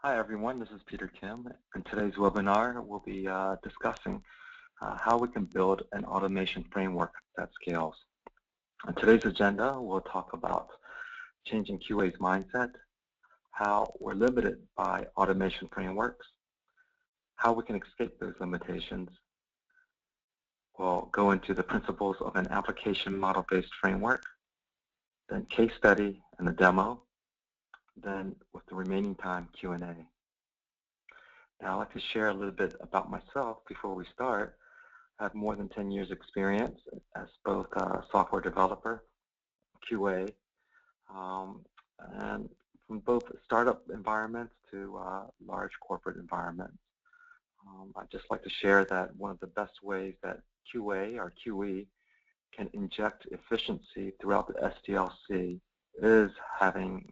Hi everyone, this is Peter Kim. In today's webinar, we'll be discussing how we can build an automation framework that scales. On today's agenda, we'll talk about changing QA's mindset, how we're limited by automation frameworks, how we can escape those limitations. We'll go into the principles of an application model-based framework, then case study and a demo, then with the remaining time, Q&A. Now I'd like to share a little bit about myself before we start. I have more than 10 years experience as both a software developer, QA, and from both startup environments to large corporate environments. I'd just like to share that one of the best ways that QA or QE can inject efficiency throughout the SDLC is having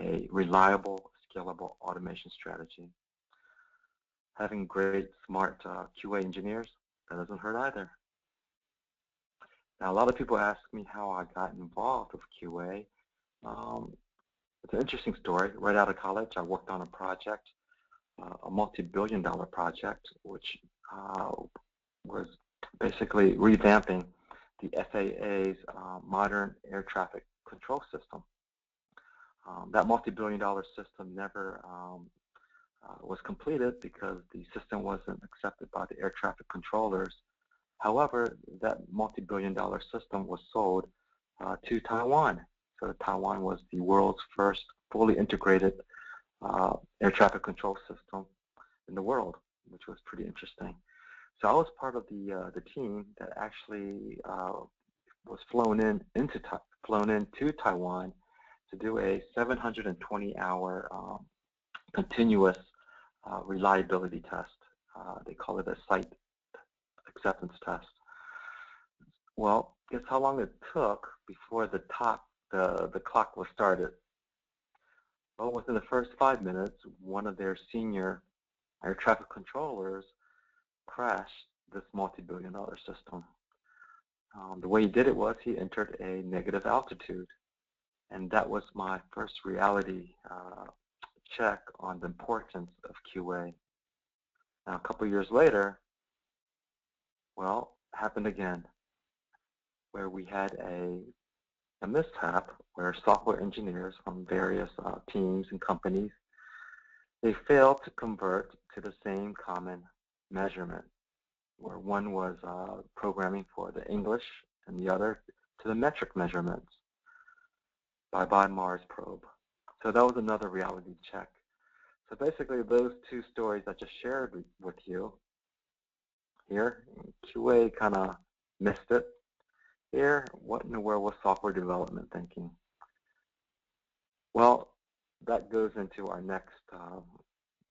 a reliable, scalable automation strategy. Having great, smart QA engineers, that doesn't hurt either. Now, a lot of people ask me how I got involved with QA. It's an interesting story. Right out of college, I worked on a project, a multi-billion-dollar project, which was basically revamping the FAA's modern air traffic control system. That multi-billion-dollar system never was completed because the system wasn't accepted by the air traffic controllers. However, that multi-billion-dollar system was sold to Taiwan. So Taiwan was the world's first fully integrated air traffic control system in the world, which was pretty interesting. So I was part of the team that actually was flown into Taiwan to do a 720-hour continuous reliability test. They call it a site acceptance test. Well, guess how long it took before the clock was started? Well, within the first 5 minutes, one of their senior air traffic controllers crashed this multi-billion-dollar system. The way he did it was he entered a negative altitude. And that was my first reality check on the importance of QA. Now, a couple years later, well, it happened again, where we had a mishap where software engineers from various teams and companies, they failed to convert to the same common measurement, where one was programming for the English and the other to the metric measurements by Mars probe. So that was another reality check. So basically those two stories I just shared with you, here, QA kind of missed it. Here, what in the world was software development thinking? Well, that goes into our next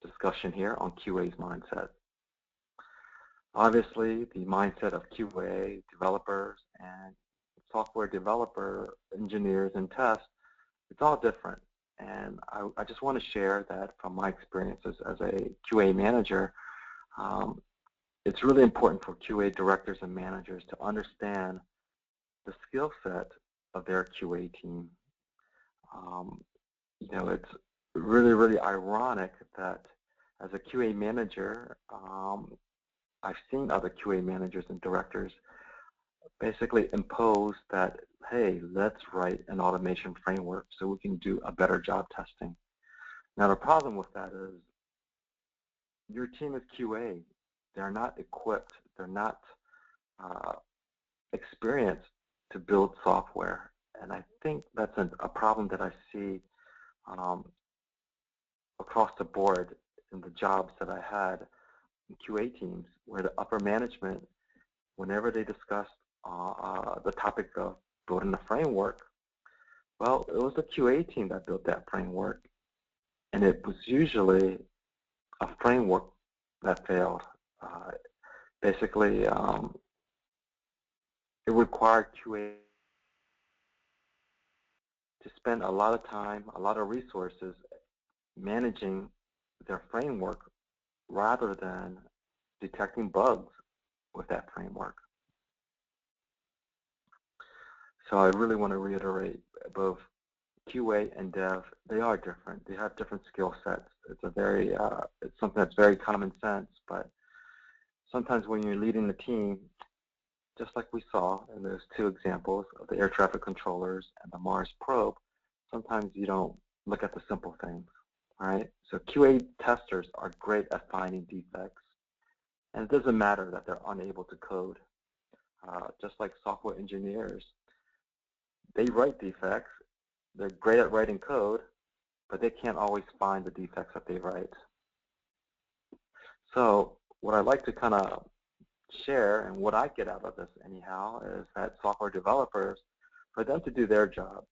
discussion here on QA's mindset. Obviously, the mindset of QA developers and software developer engineers and tests, it's all different. And I just want to share that from my experiences as a QA manager, it's really important for QA directors and managers to understand the skill set of their QA team. You know, it's really, really ironic that as a QA manager, I've seen other QA managers and directors basically impose that, hey, let's write an automation framework so we can do a better job testing. Now, the problem with that is your team is QA. They're not equipped. They're not experienced to build software. And I think that's a problem that I see across the board in the jobs that I had in QA teams, where the upper management, whenever they discussed the topic of building a framework, well, it was the QA team that built that framework, and it was usually a framework that failed. Basically, it required QA to spend a lot of time, a lot of resources managing their framework rather than detecting bugs with that framework. So I really want to reiterate both QA and dev, they are different. They have different skill sets. It's it's something that's very common sense, but sometimes when you're leading the team, just like we saw in those two examples of the air traffic controllers and the Mars probe, sometimes you don't look at the simple things, all right? So QA testers are great at finding defects, and it doesn't matter that they're unable to code. Just like software engineers, they write defects. They're great at writing code, but they can't always find the defects that they write. So what I like to kind of share, and what I get out of this anyhow, is that software developers, for them to do their job,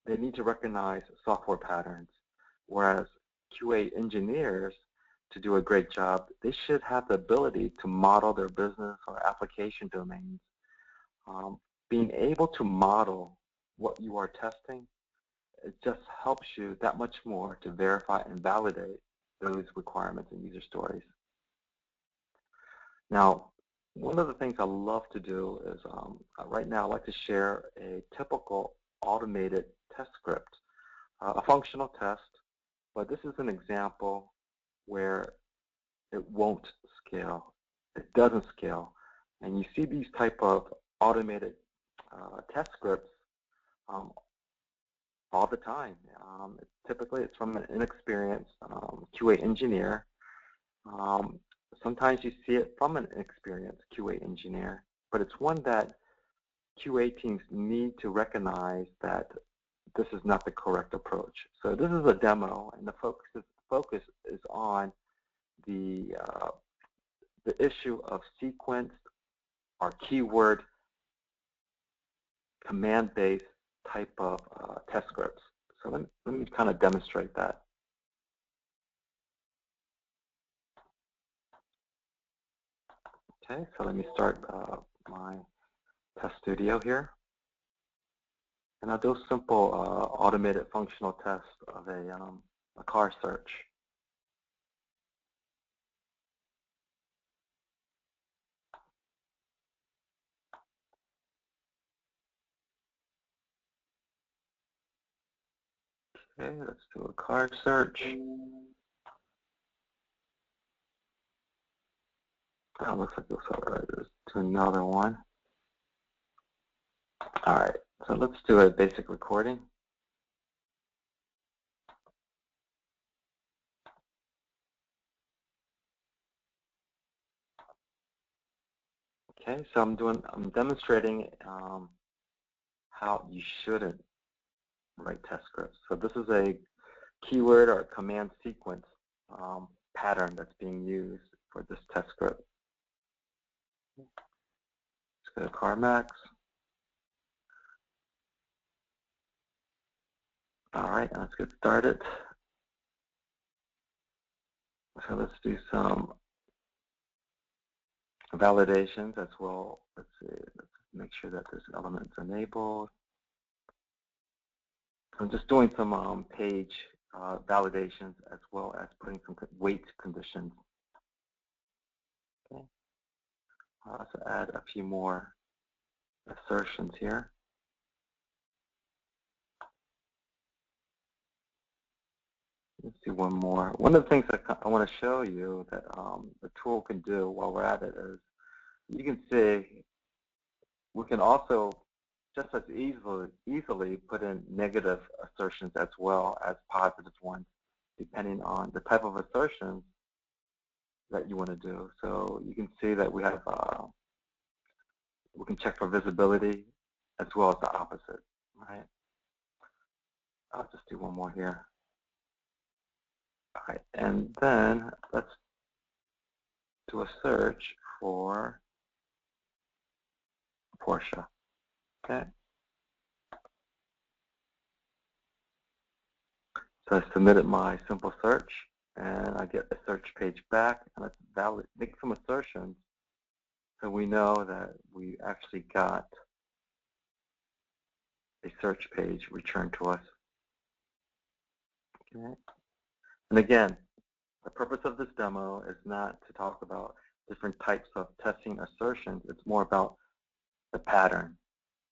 they need to recognize software patterns, whereas QA engineers, to do a great job, they should have the ability to model their business or application domains. Being able to model what you are testing, it just helps you that much more to verify and validate those requirements in user stories. Now, one of the things I love to do is right now I like to share a typical automated test script, a functional test, but this is an example where it won't scale. It doesn't scale. And you see these type of automated test scripts all the time. Typically, it's from an inexperienced QA engineer. Sometimes you see it from an experienced QA engineer, but it's one that QA teams need to recognize that this is not the correct approach. So this is a demo, and the focus is on the issue of sequenced or keyword command-based type of test scripts. So let me kind of demonstrate that. Okay, so let me start my test studio here. And I'll do a simple automated functional test of a car search. Okay, let's do a car search. Oh, looks like it's all right. Let's do another one. All right, so let's do a basic recording. Okay, so I'm demonstrating how you shouldn't write test scripts. So this is a keyword or command sequence pattern that's being used for this test script. Let's go to CarMax. All right, let's get started. So let's do some validations as well. Let's see, let's make sure that this element is enabled. I'm just doing some page validations as well as putting some weight conditions. Okay. So add a few more assertions here. Let's do one more. One of the things that I want to show you that the tool can do while we're at it is you can see we can also just as easily put in negative assertions as well as positive ones, depending on the type of assertions that you want to do. So you can see that we have, we can check for visibility as well as the opposite, right? I'll just do one more here. All right, and then let's do a search for Porsche. Okay. So I submitted my simple search, and I get a search page back, and let's make some assertions so we know that we actually got a search page returned to us. Okay. And again, the purpose of this demo is not to talk about different types of testing assertions. It's more about the pattern,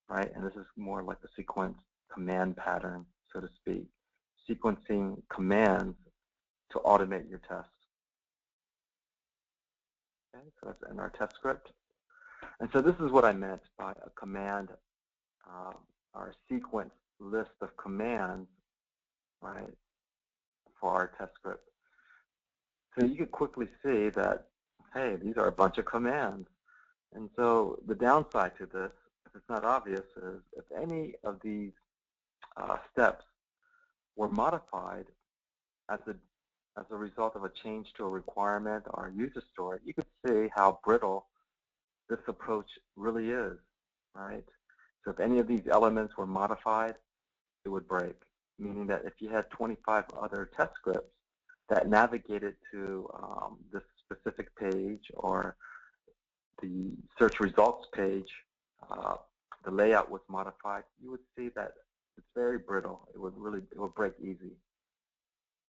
right? And this is more like a sequence command pattern. so to speak, sequencing commands to automate your tests. Okay, so that's in our test script. And so this is what I meant by a command, our sequence list of commands, right, for our test script. So you can quickly see that, hey, these are a bunch of commands. And so the downside to this, if it's not obvious, is if any of these steps were modified as a result of a change to a requirement or a user story, you could see how brittle this approach really is, right? So if any of these elements were modified, it would break, meaning that if you had 25 other test scripts that navigated to this specific page or the search results page, the layout was modified, you would see that it's very brittle. It would break easy.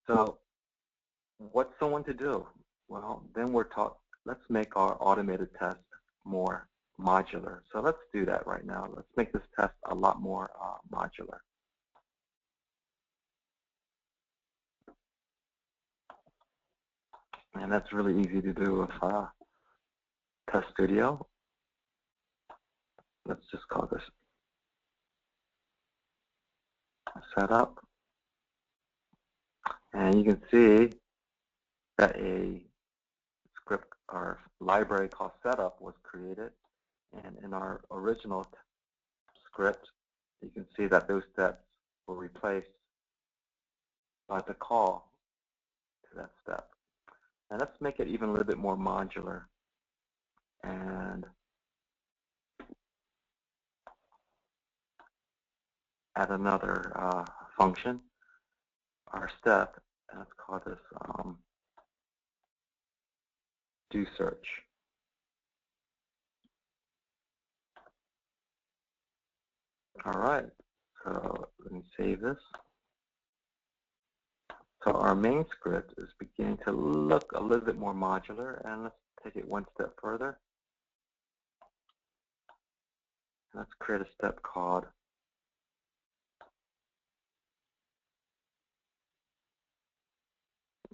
So what's someone to do? Well, then we're taught, let's make our automated test more modular. So let's do that right now. Let's make this test a lot more modular. And that's really easy to do with Test Studio. Let's just call this setup. And you can see that a script or library called setup was created. And in our original script, you can see that those steps were replaced by the call to that step. And let's make it even a little bit more modular. And add another function, our step, and let's call this do search. All right, so let me save this. So our main script is beginning to look a little bit more modular, and let's take it one step further. Let's create a step called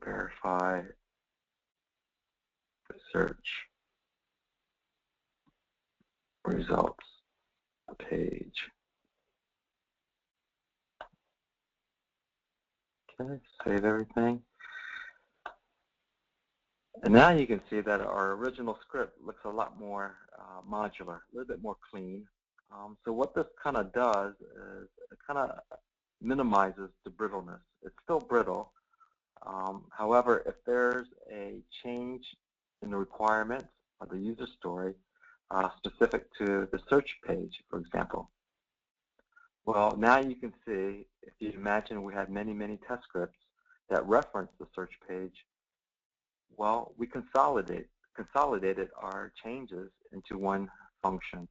verify the search results page. Okay, save everything. And now you can see that our original script looks a lot more modular, a little bit more clean. So what this kind of does is it kind of minimizes the brittleness. It's still brittle. However, if there's a change in the requirements of the user story specific to the search page, for example, well, now you can see, if you imagine we had many, many test scripts that reference the search page, well, we consolidated our changes into one function.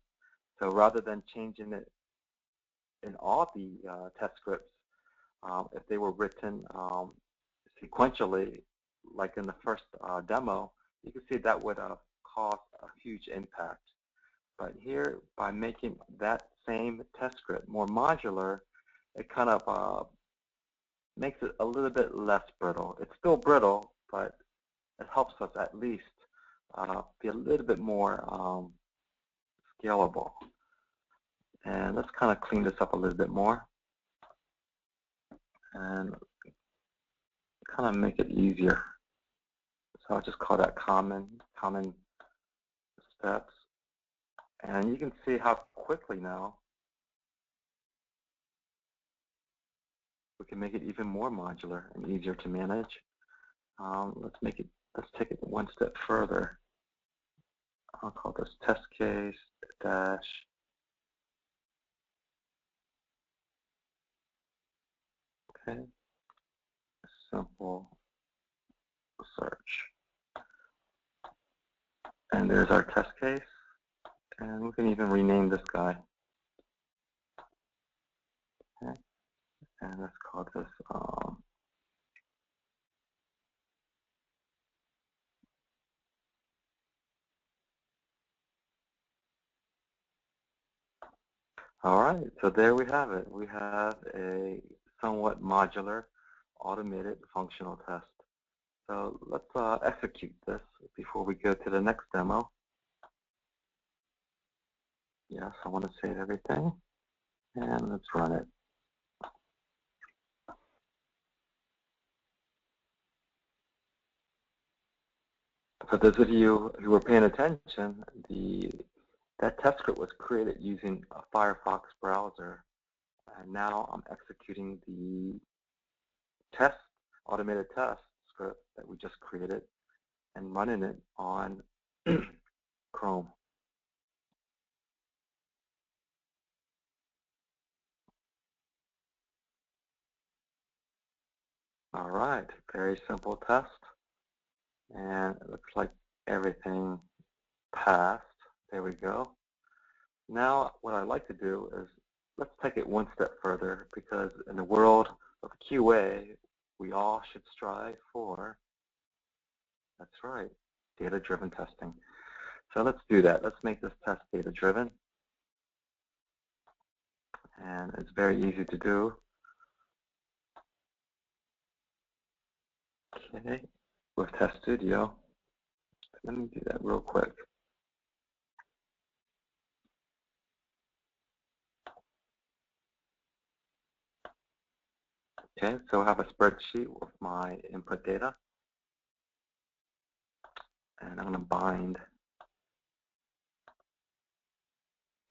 So rather than changing it in all the test scripts, if they were written sequentially, like in the first demo, you can see that would cause a huge impact. But here, by making that same test script more modular, it kind of makes it a little bit less brittle. It's still brittle, but it helps us at least be a little bit more scalable. And let's kind of clean this up a little bit more and kind of make it easier. So I'll just call that common steps. And you can see how quickly now we can make it even more modular and easier to manage. Let's take it one step further. I'll call this test case dash okay, simple search. And there's our test case. And we can even rename this guy. Okay. And let's call this all right, so there we have it. We have a somewhat modular, automated functional test. So let's execute this before we go to the next demo. Yes, I want to save everything, and let's run it. For those of you who were paying attention, that test script was created using a Firefox browser, and now I'm executing the automated test script that we just created and running it on Chrome. All right, very simple test, and it looks like everything passed. There we go. Now what I'd like to do is let's take it one step further, because in the world of QA, we all should strive for, that's right, data-driven testing. So let's do that. Let's make this test data-driven. And it's very easy to do. Okay, with Test Studio. Let me do that real quick. Okay, so I have a spreadsheet with my input data, and I'm going to bind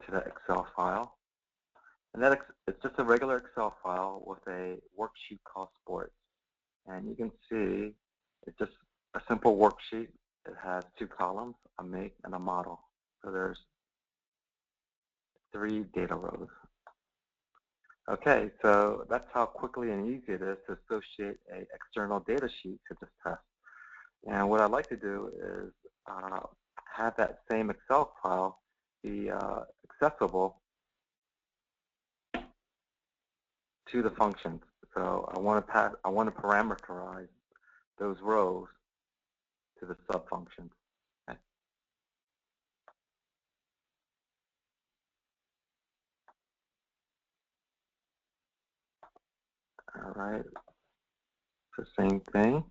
to that Excel file. And it's just a regular Excel file with a worksheet called sports. And you can see it's just a simple worksheet. It has two columns, a make and a model. So there's 3 data rows. Okay, so that's how quickly and easy it is to associate an external data sheet to this test. And what I'd like to do is have that same Excel file be accessible to the functions. So I want to parameterize those rows to the sub-functions. Okay. All right, the same thing.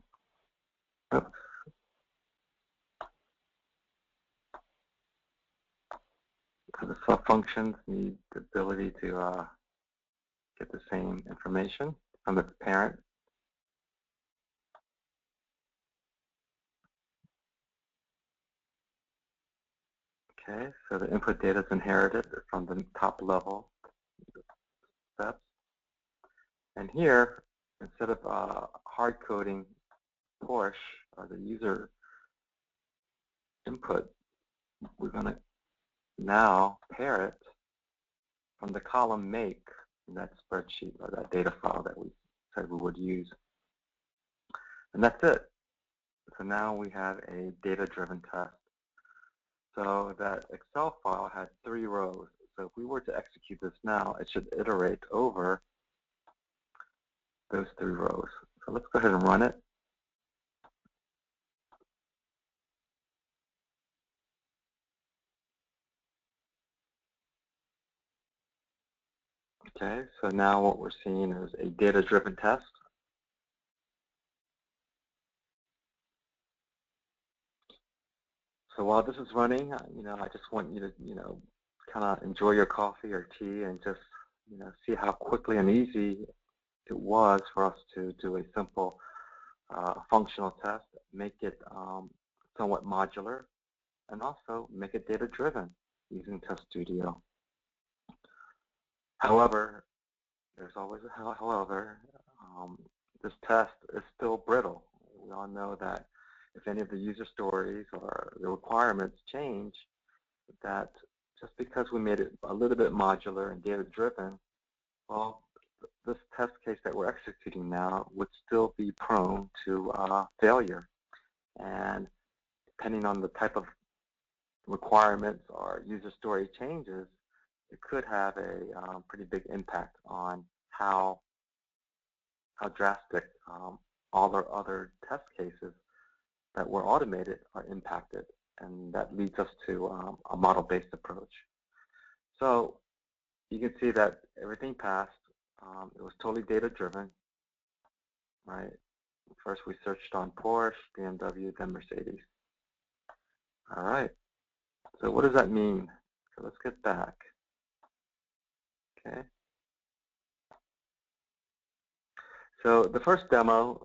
Oops. So the sub-functions need the ability to get the same information from the parent. Okay, so the input data is inherited from the top level steps. And here, instead of hard coding push or the user input, we're going to now pair it from the column make in that spreadsheet or that data file that we said we would use. And that's it. So now we have a data-driven test. So that Excel file had 3 rows. So if we were to execute this now, it should iterate over those 3 rows. So let's go ahead and run it. Okay, so now what we're seeing is a data-driven test. So while this is running, I just want you to, kind of enjoy your coffee or tea and just, see how quickly and easy it was for us to do a simple functional test, make it somewhat modular, and also make it data-driven using Test Studio. However, there's always a however. This test is still brittle. We all know that if any of the user stories or the requirements change, that just because we made it a little bit modular and data-driven, well, this test case that we're executing now would still be prone to failure. And depending on the type of requirements or user story changes, it could have a pretty big impact on how drastic all our other test cases that were automated are impacted. And that leads us to a model-based approach. So you can see that everything passed. It was totally data-driven, right? First we searched on Porsche, BMW, then Mercedes. All right, so what does that mean? So let's get back, okay? So the first demo,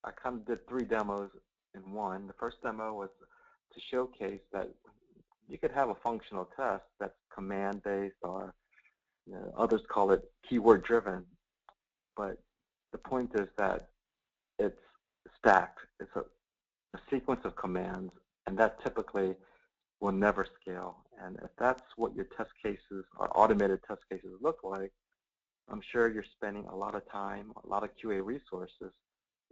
I kind of did 3 demos in one. The first demo was to showcase that you could have a functional test that's command-based, or others call it keyword-driven. But the point is that it's stacked. It's a sequence of commands, and that typically will never scale. And if that's what your test cases or automated test cases look like, I'm sure you're spending a lot of time, a lot of QA resources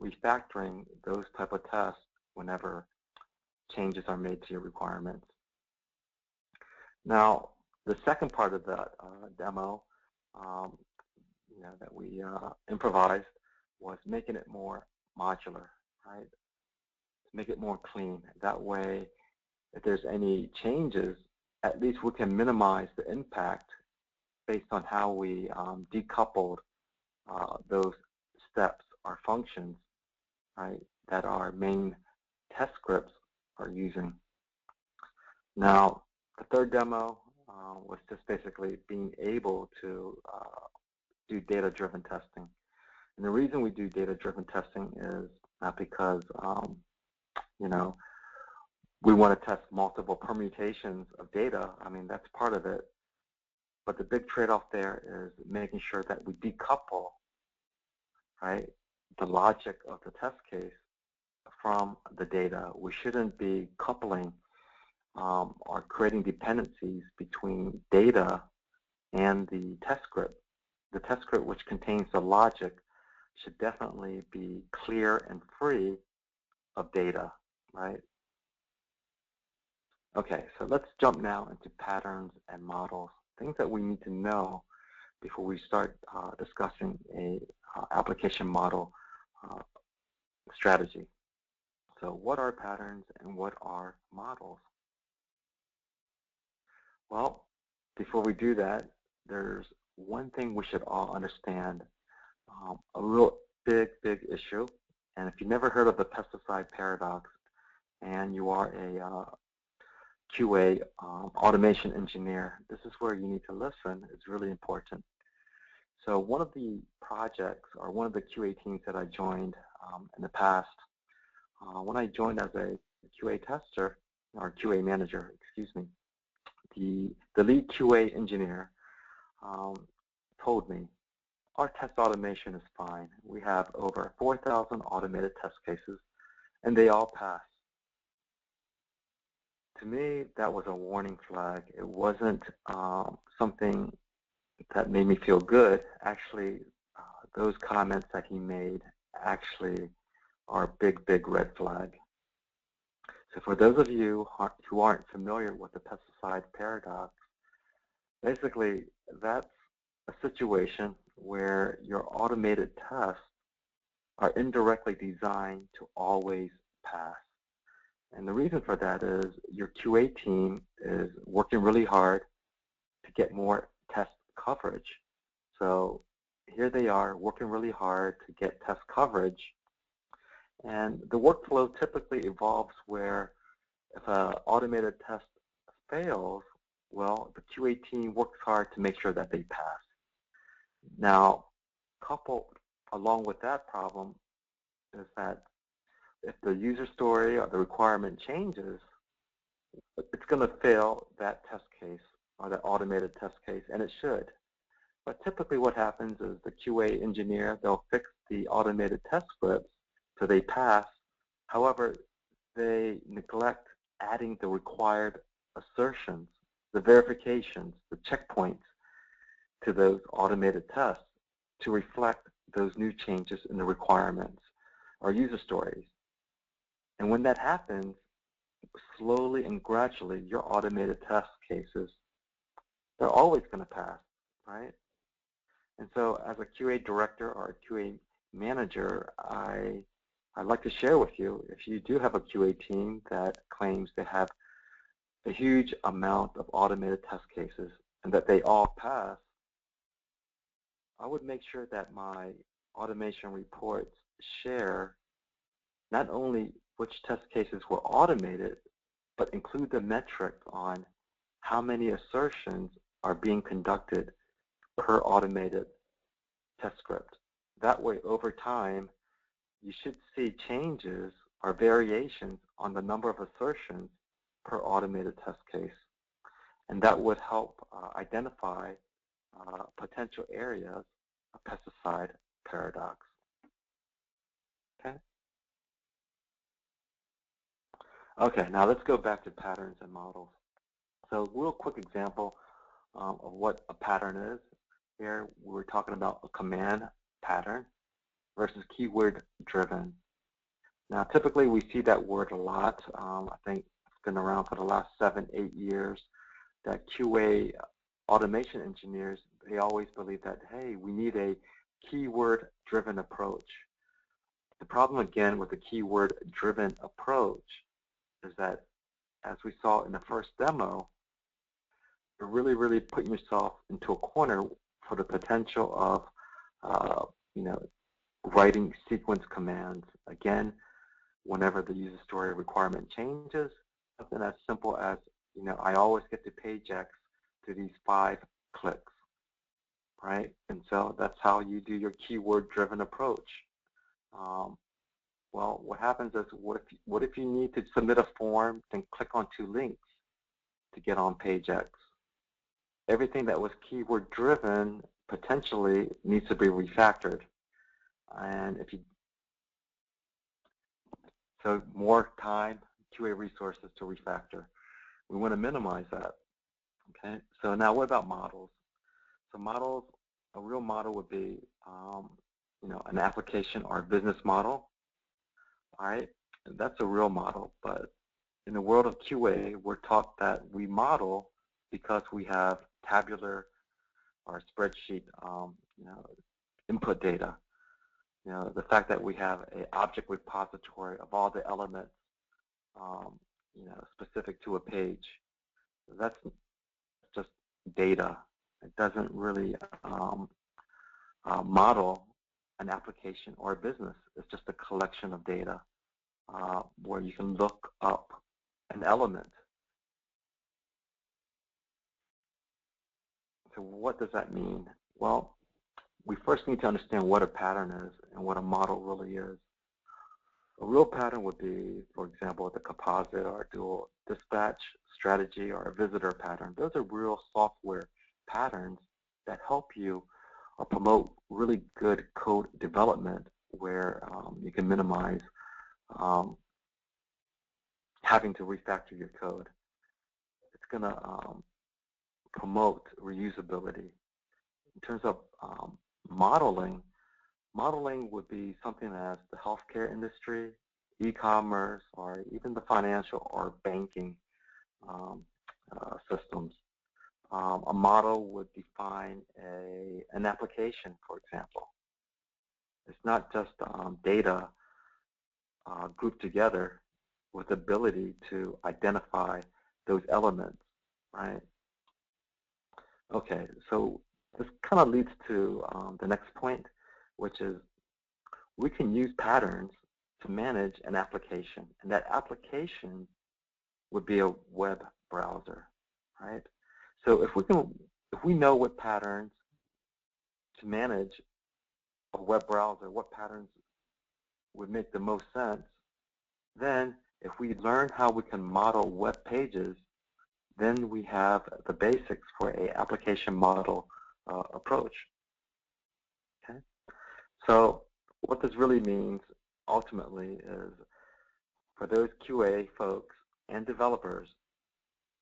refactoring those type of tests whenever changes are made to your requirements. Now, the second part of that demo that we improvised was making it more modular, right? To make it more clean. That way, if there's any changes, at least we can minimize the impact based on how we decoupled those steps or functions, right, that our main test scripts are using. Now, the third demo was just basically being able to do data-driven testing. And the reason we do data-driven testing is not because, we want to test multiple permutations of data. I mean, that's part of it. But the big trade-off there is making sure that we decouple, right, the logic of the test case from the data. We shouldn't be coupling or creating dependencies between data and the test script. The test script, which contains the logic, should definitely be clear and free of data, right? Okay, so let's jump now into patterns and models, things that we need to know before we start discussing a application model strategy. So what are patterns and what are models? Well, before we do that, there's one thing we should all understand, a real big issue. And if you've never heard of the pesticide paradox and you are a QA automation engineer, this is where you need to listen. It's really important. So one of the projects or one of the QA teams that I joined in the past, when I joined as a QA tester, or QA manager, excuse me, the lead QA engineer told me, our test automation is fine. We have over 4,000 automated test cases, and they all pass. To me, that was a warning flag. It wasn't something that made me feel good. Actually, those comments that he made actually are a big red flag. So for those of you who aren't familiar with the pesticide paradox, basically that's a situation where your automated tests are indirectly designed to always pass. And the reason for that is your QA team is working really hard to get more test coverage. So here they are working really hard to get test coverage. And the workflow typically evolves where if an automated test fails, well, the QA team works hard to make sure that they pass. Now, coupled along with that problem is that if the user story or the requirement changes, it's going to fail that test case or that automated test case, and it should. But typically what happens is the QA engineer, they'll fix the automated test scripts so they pass. However, they neglect adding the required assertions, the verifications, the checkpoints to those automated tests to reflect those new changes in the requirements or user stories. And when that happens, slowly and gradually, your automated test cases, they're always going to pass, right? And so as a QA director or a QA manager, I'd like to share with you, if you do have a QA team that claims they have a huge amount of automated test cases and that they all pass, I would make sure that my automation reports share not only which test cases were automated, but include the metric on how many assertions are being conducted per automated test script. That way, over time, you should see changes or variations on the number of assertions per automated test case. And that would help identify potential areas of pesticide paradox. Okay? Okay, now let's go back to patterns and models. So real quick example of what a pattern is. Here we're talking about a command pattern versus keyword driven. Now typically we see that word a lot. I think it's been around for the last 7-8 years that QA automation engineers, they always believe that, hey, we need a keyword driven approach. The problem again with the keyword driven approach is that, as we saw in the first demo, you're really putting yourself into a corner for the potential of writing sequence commands. Again, whenever the user story requirement changes, something as simple as, I always get to page X to these 5 clicks, right? And so that's how you do your keyword-driven approach. Well, what happens is, what if you need to submit a form, then click on 2 links to get on page X? Everything that was keyword-driven potentially needs to be refactored. And so more time, QA resources to refactor. We want to minimize that. Okay. So now, what about models? So models, a real model would be, an application or a business model. All right, and that's a real model. But in the world of QA, we're taught that we model because we have tabular or spreadsheet, input data. The fact that we have an object repository of all the elements, specific to a page. That's just data. It doesn't really model an application or a business. It's just a collection of data where you can look up an element. So what does that mean? Well, we first need to understand what a pattern is and what a model really is. A real pattern would be, for example, the composite or dual dispatch strategy or a visitor pattern. Those are real software patterns that help you or promote really good code development where you can minimize having to refactor your code. It's going to promote reusability. In terms of modeling would be something as the healthcare industry, e-commerce, or even the financial or banking systems. A model would define an application, for example. It's not just data grouped together with the ability to identify those elements, right? Okay, so this kind of leads to the next point, which is we can use patterns to manage an application, and that application would be a web browser, right? So if we know what patterns to manage a web browser, what patterns would make the most sense, then if we learn how we can model web pages, then we have the basics for an application model approach. Okay, so what this really means ultimately is for those QA folks and developers,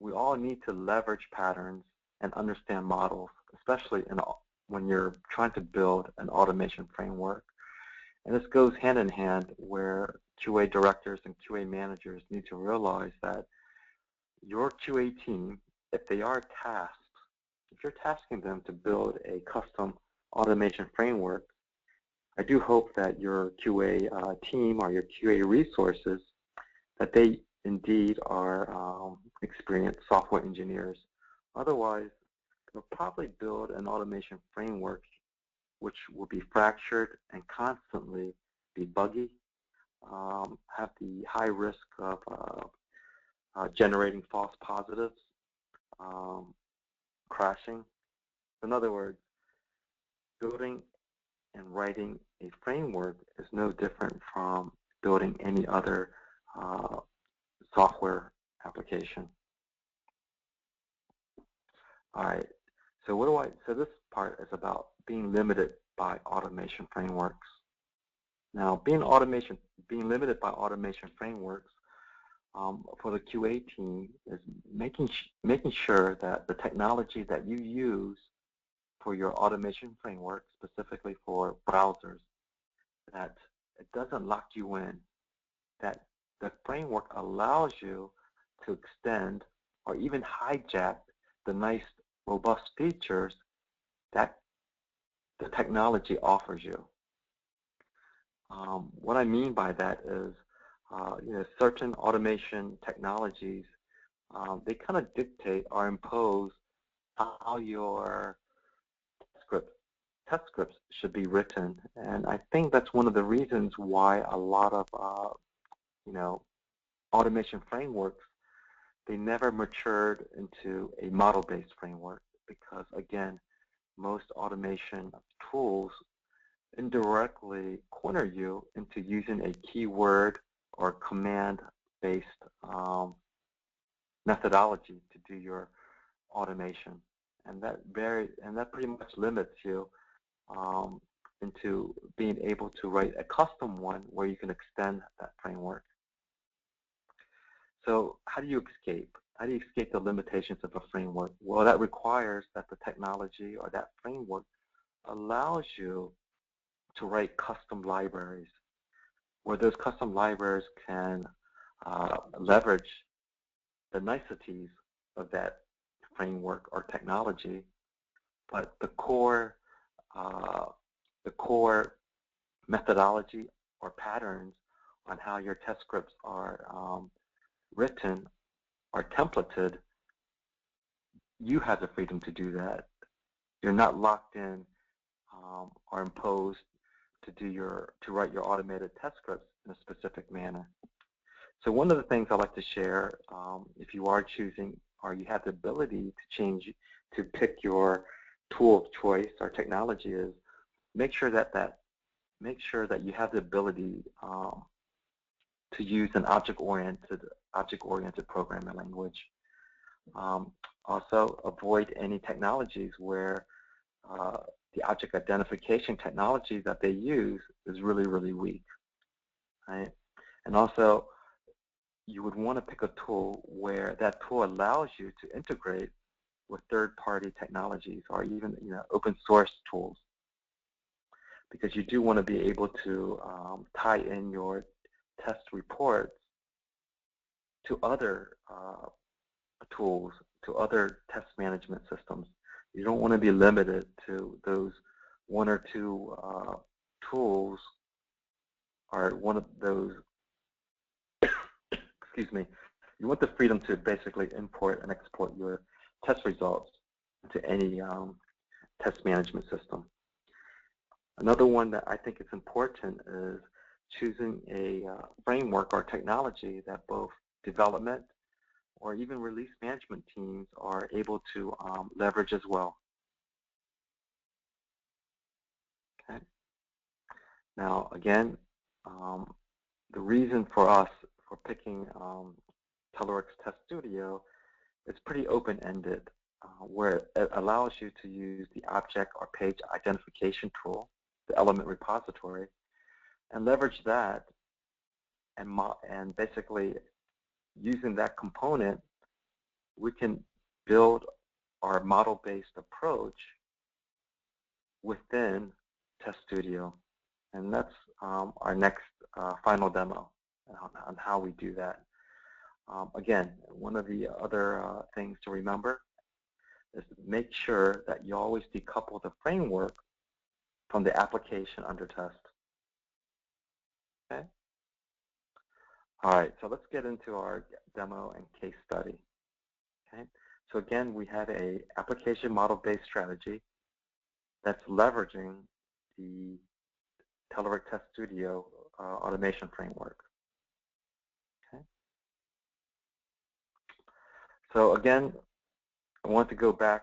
we all need to leverage patterns and understand models, especially when you're trying to build an automation framework. And this goes hand in hand where QA directors and QA managers need to realize that your QA team, if they are tasked, if you're tasking them to build a custom automation framework, I do hope that your QA team or your QA resources, that they indeed are experienced software engineers. Otherwise, they'll probably build an automation framework which will be fractured and constantly be buggy, have the high risk of generating false positives, crashing. In other words, building and writing a framework is no different from building any other software application. All right. So this part is about being limited by automation frameworks. Now, being limited by automation frameworks for the QA team is making sure that the technology that you use for your automation framework, specifically for browsers, that it doesn't lock you in, that the framework allows you to extend or even hijack the nice, robust features that the technology offers you. What I mean by that is, certain automation technologies, they kind of dictate or impose how your test scripts should be written, and I think that's one of the reasons why a lot of automation frameworks, they never matured into a model-based framework, because again, most automation tools indirectly corner you into using a keyword or command-based methodology to do your automation, and that pretty much limits you into being able to write a custom one where you can extend that framework. So how do you escape? How do you escape the limitations of a framework? Well, that requires that the technology or that framework allows you to write custom libraries, where those custom libraries can leverage the niceties of that framework or technology, but the core methodology or patterns on how your test scripts are written or templated, you have the freedom to do that. You're not locked in or imposed to write your automated test scripts in a specific manner. So one of the things I like to share, if you are choosing or you have the ability to pick your tool of choice or technology, is make sure that you have the ability to use an object-oriented programming language. Also, avoid any technologies where the object identification technology that they use is really, really weak, right? And also, you would want to pick a tool where that tool allows you to integrate with third-party technologies or even open source tools, because you do want to be able to tie in your test reports to other tools, to other test management systems. You don't want to be limited to those one or two tools or one of those, excuse me. You want the freedom to basically import and export your test results into any test management system. Another one that I think is important is choosing a framework or technology that both development or even release management teams are able to leverage as well. Okay. Now, again, the reason for us for picking Telerik Test Studio is pretty open-ended, where it allows you to use the object or page identification tool, the element repository, and leverage that, and basically using that component, we can build our model-based approach within Test Studio. And that's our next final demo on how we do that. Again, one of the other things to remember is to make sure that you always decouple the framework from the application under test. Okay? All right, so let's get into our demo and case study. Okay? So again, we have a application model-based strategy that's leveraging the Telerik Test Studio automation framework. Okay. So again, I want to go back.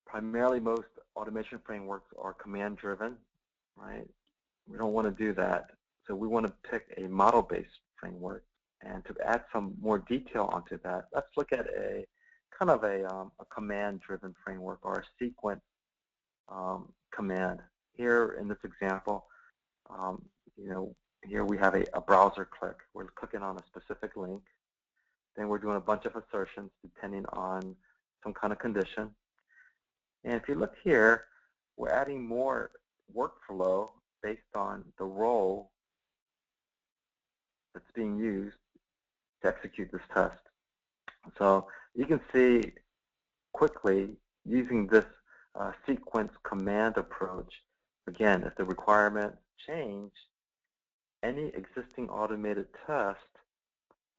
Primarily, most automation frameworks are command-driven, right? We don't want to do that. So we want to pick a model-based framework. And to add some more detail onto that, let's look at a kind of a command-driven framework or a sequence command. Here in this example, here we have a browser click. We're clicking on a specific link. Then we're doing a bunch of assertions depending on some kind of condition. And if you look here, we're adding more workflow based on the role that's being used to execute this test. So you can see quickly using this sequence command approach, again, if the requirements change, any existing automated test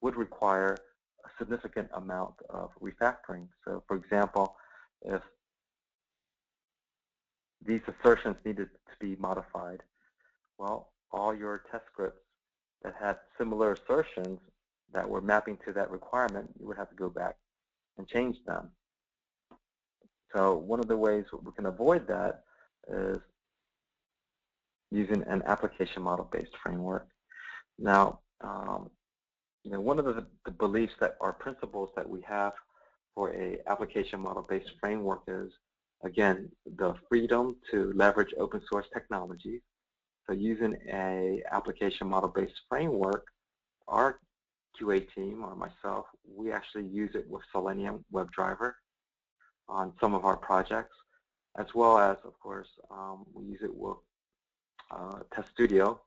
would require a significant amount of refactoring. So for example, if these assertions needed to be modified, well, all your test scripts that had similar assertions that were mapping to that requirement, you would have to go back and change them. So one of the ways we can avoid that is using an application model-based framework. Now, one of the beliefs that are principles that we have for a application model-based framework is, again, the freedom to leverage open source technologies. So using a application model-based framework, our QA team or myself, we actually use it with Selenium WebDriver on some of our projects, as well as, of course, we use it with Test Studio.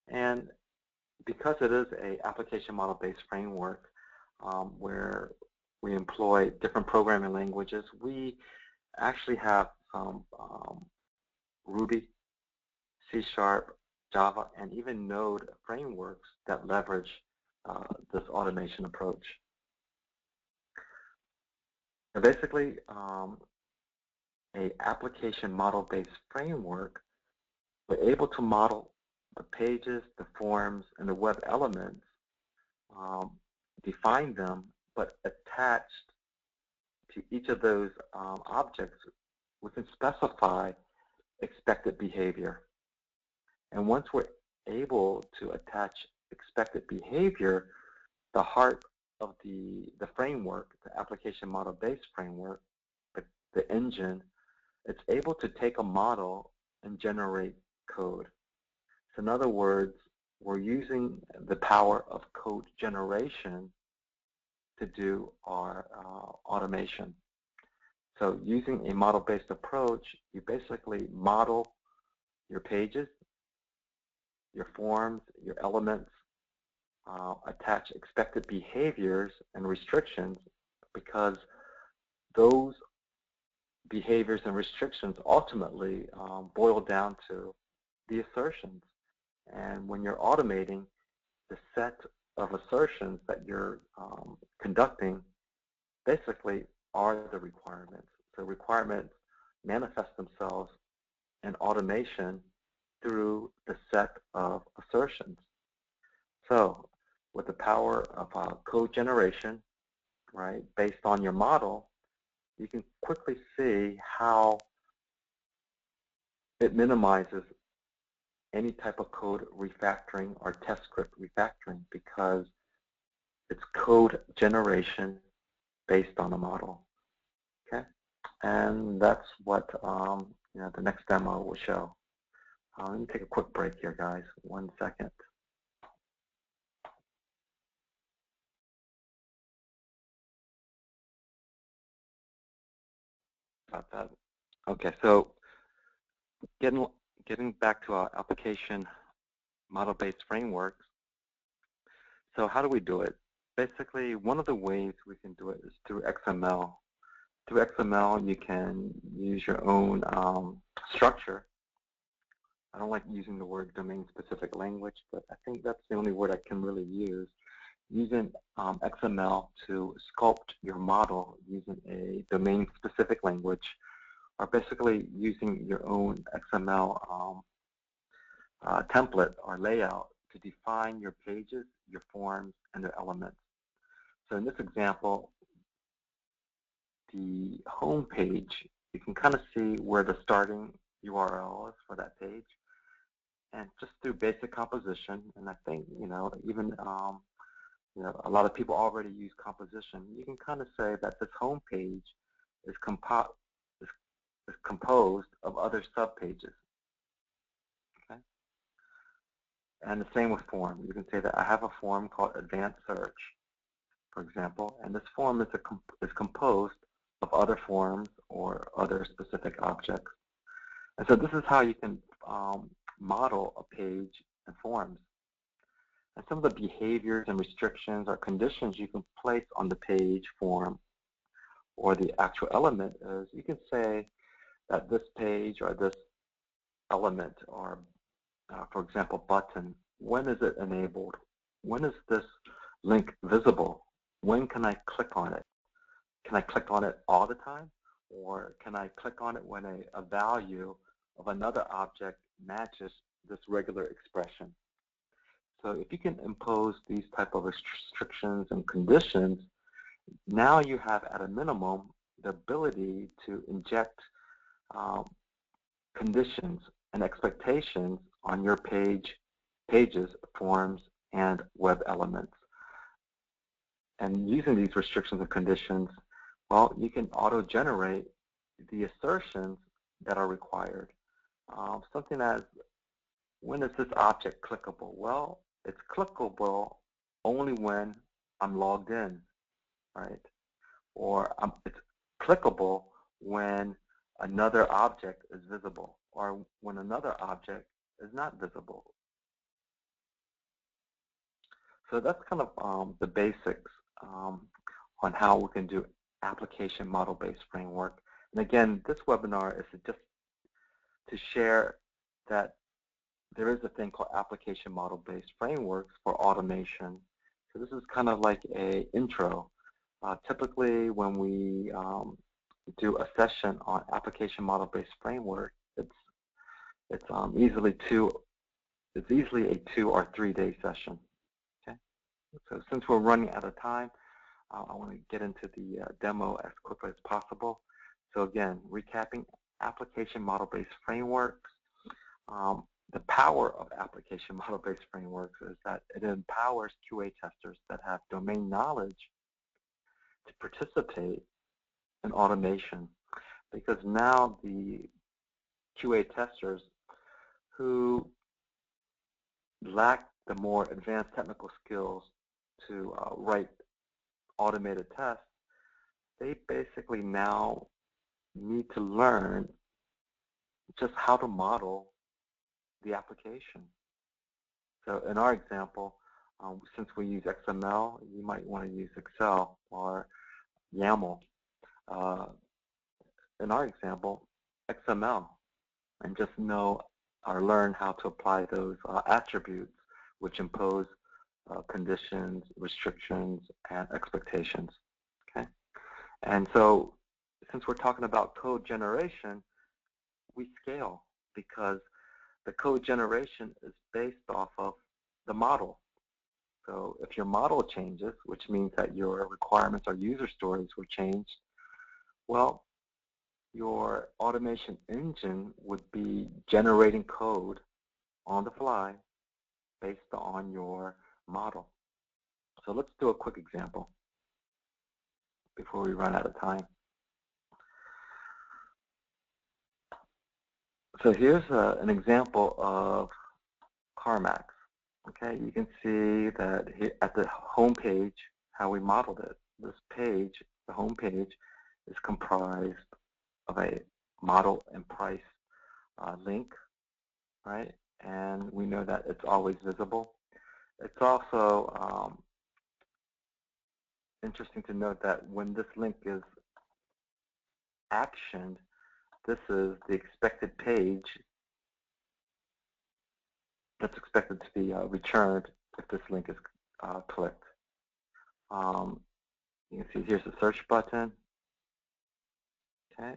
And because it is an application model-based framework where we employ different programming languages, we actually have some Ruby, C#, Java, and even Node frameworks that leverage this automation approach. Now basically, an application model-based framework, we're able to model the pages, the forms, and the web elements, define them, but attached to each of those objects, we can specify expected behavior. And once we're able to attach expected behavior, the heart of the framework, the application model-based framework, the engine, it's able to take a model and generate code. So in other words, we're using the power of code generation to do our automation. So using a model-based approach, you basically model your pages, your forms, your elements, attach expected behaviors and restrictions, because those behaviors and restrictions ultimately boil down to the assertions. And when you're automating, the set of assertions that you're conducting basically are the requirements. So requirements manifest themselves in automation through the set of assertions. So with the power of code generation, right, based on your model, you can quickly see how it minimizes any type of code refactoring or test script refactoring, because it's code generation based on a model. Okay, and that's what the next demo will show. Let me take a quick break here, guys. 1 second. About that. Okay, so getting back to our application model-based frameworks. So how do we do it? Basically, one of the ways we can do it is through XML. Through XML, you can use your own structure. I don't like using the word domain-specific language, but I think that's the only word I can really use. Using XML to sculpt your model using a domain-specific language are basically using your own XML template or layout to define your pages, your forms, and their elements. So in this example, the home page, you can kind of see where the starting URL is for that page. And just through basic composition, and I think, even a lot of people already use composition, you can kind of say that this home page is composed of other subpages. Okay? And the same with form. You can say that I have a form called advanced search, for example, and this form is composed of other forms or other specific objects. And so this is how you can model a page and forms. And some of the behaviors and restrictions or conditions you can place on the page, form, or the actual element is you can say that this page or this element or, for example, button, when is it enabled? When is this link visible? When can I click on it? Can I click on it all the time? Or can I click on it when a value of another object matches this regular expression? So if you can impose these type of restrictions and conditions, now you have at a minimum the ability to inject conditions and expectations on your pages, forms, and web elements. And using these restrictions and conditions, well, you can auto-generate the assertions that are required. Something as, when is this object clickable? Well, it's clickable only when I'm logged in, right? Or it's clickable when another object is visible or when another object is not visible. So that's kind of the basics on how we can do application model-based framework. And again, this webinar is just to share that there is a thing called application model-based frameworks for automation. So this is kind of like an intro. Typically, when we do a session on application model-based framework, it's easily a 2 or 3 day session. Okay. So since we're running out of time, I want to get into the demo as quickly as possible. So again, recapping application model-based frameworks. The power of application model-based frameworks is that it empowers QA testers that have domain knowledge to participate in automation, because now the QA testers who lack the more advanced technical skills to write automated tests, they basically now need to learn just how to model the application. So in our example, since we use XML, you might want to use Excel or YAML. In our example, XML, and just know or learn how to apply those attributes which impose conditions, restrictions, and expectations. Okay, and so since we're talking about code generation, we scale because the code generation is based off of the model. So if your model changes, which means that your requirements or user stories were changed, well, your automation engine would be generating code on the fly based on your model. So let's do a quick example before we run out of time. So here's an example of CarMax. Okay, you can see that here at the home page how we modeled it. This page, the home page, is comprised of a model and price link, right? And we know that it's always visible. It's also interesting to note that when this link is actioned, this is the expected page that's expected to be returned if this link is clicked. You can see here's the search button. Okay,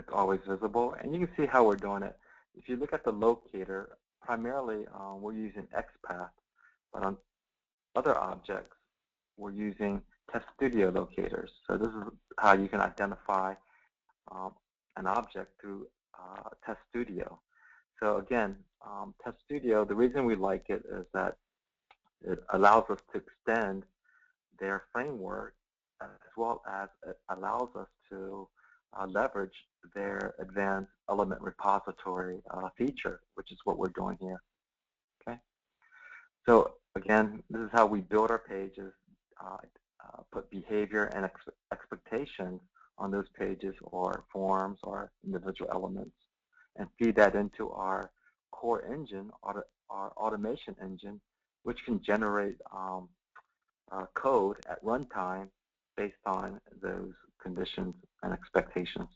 object always visible, and you can see how we're doing it. If you look at the locator, primarily we're using XPath, but on other objects we're using Test Studio locators. So this is how you can identify an object through Test Studio. So again, Test Studio, the reason we like it is that it allows us to extend their framework, as well as it allows us to leverage their advanced element repository feature, which is what we're doing here. Okay. So again, this is how we build our pages, put behavior and expectations on those pages or forms or individual elements, and feed that into our core engine, our automation engine, which can generate code at runtime based on those conditions and expectations.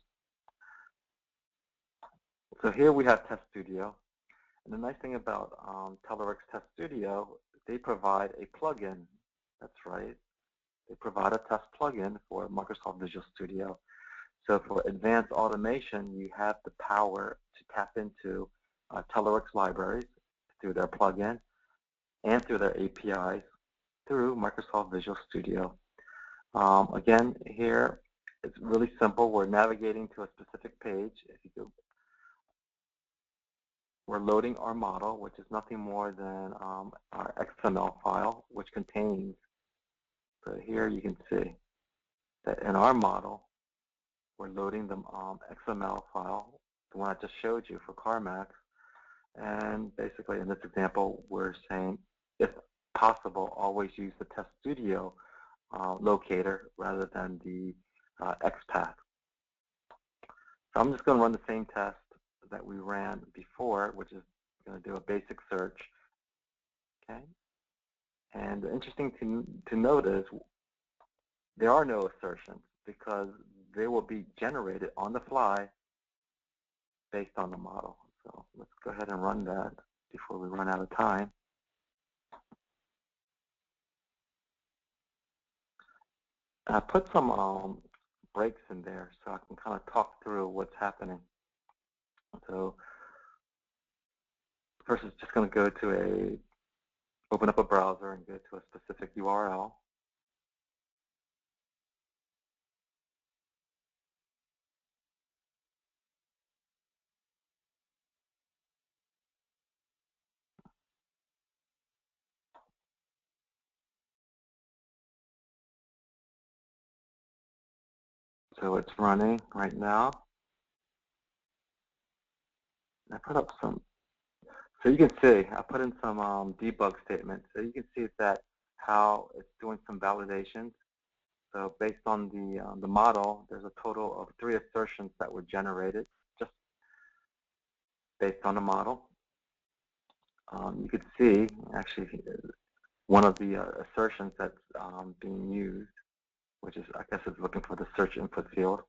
So here we have Test Studio. And the nice thing about Telerik Test Studio, they provide a plugin. That's right. They provide a test plugin for Microsoft Visual Studio. So for advanced automation, you have the power to tap into Telerik's libraries through their plugin and through their APIs through Microsoft Visual Studio. Again, here it's really simple. We're navigating to a specific page. If you go, we're loading our model, which is nothing more than our XML file, which contains. So here you can see that in our model, we're loading the XML file, the one I just showed you for CarMax. And basically, in this example, we're saying, if possible, always use the Test Studio locator rather than the XPath. So I'm just going to run the same test that we ran before, which is going to do a basic search. Okay. And the interesting to note is there are no assertions because they will be generated on the fly based on the model. So let's go ahead and run that before we run out of time. I put some breaks in there so I can kind of talk through what's happening. So first, it's just going to go to open up a browser and go to a specific URL. So it's running right now. I put up some, so you can see, I put in some debug statements. So you can see that how it's doing some validations. So based on the model, there's a total of 3 assertions that were generated just based on the model. You could see, actually, one of the assertions that's being used, which is, I guess, it's looking for the search input field.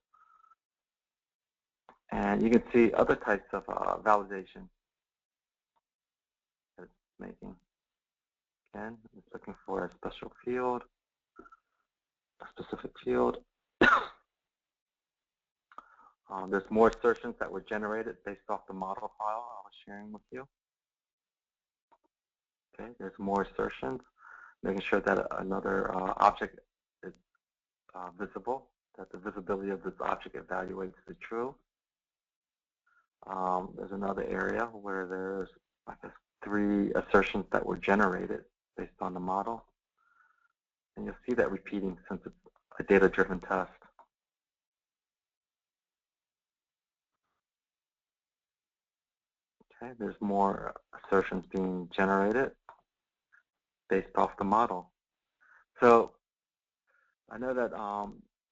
And you can see other types of validation that it's making. Again, it's looking for a special field, a specific field. There's more assertions that were generated based off the model file I was sharing with you. Okay, there's more assertions, making sure that another object is visible, that the visibility of this object evaluates the true. There's another area where there's, I guess, 3 assertions that were generated based on the model. And you'll see that repeating since it's a data-driven test. Okay, there's more assertions being generated based off the model. So I know that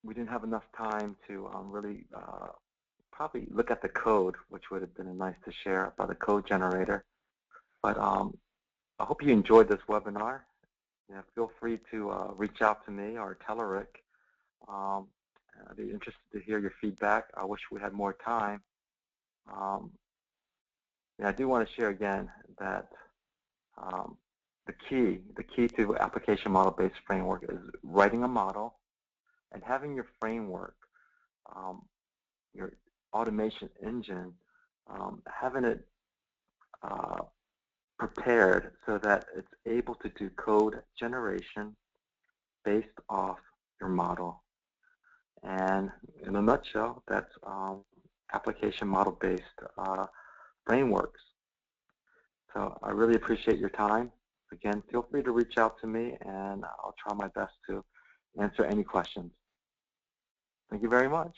we didn't have enough time to really probably look at the code, which would have been nice to share about the code generator. But I hope you enjoyed this webinar. Yeah, feel free to reach out to me or Telerik. I'd be interested to hear your feedback. I wish we had more time. Yeah, I do want to share again that the key to application model-based framework is writing a model and having your framework, automation engine, having it prepared so that it's able to do code generation based off your model. And in a nutshell, that's application model-based frameworks. So I really appreciate your time. Again, feel free to reach out to me, and I'll try my best to answer any questions. Thank you very much.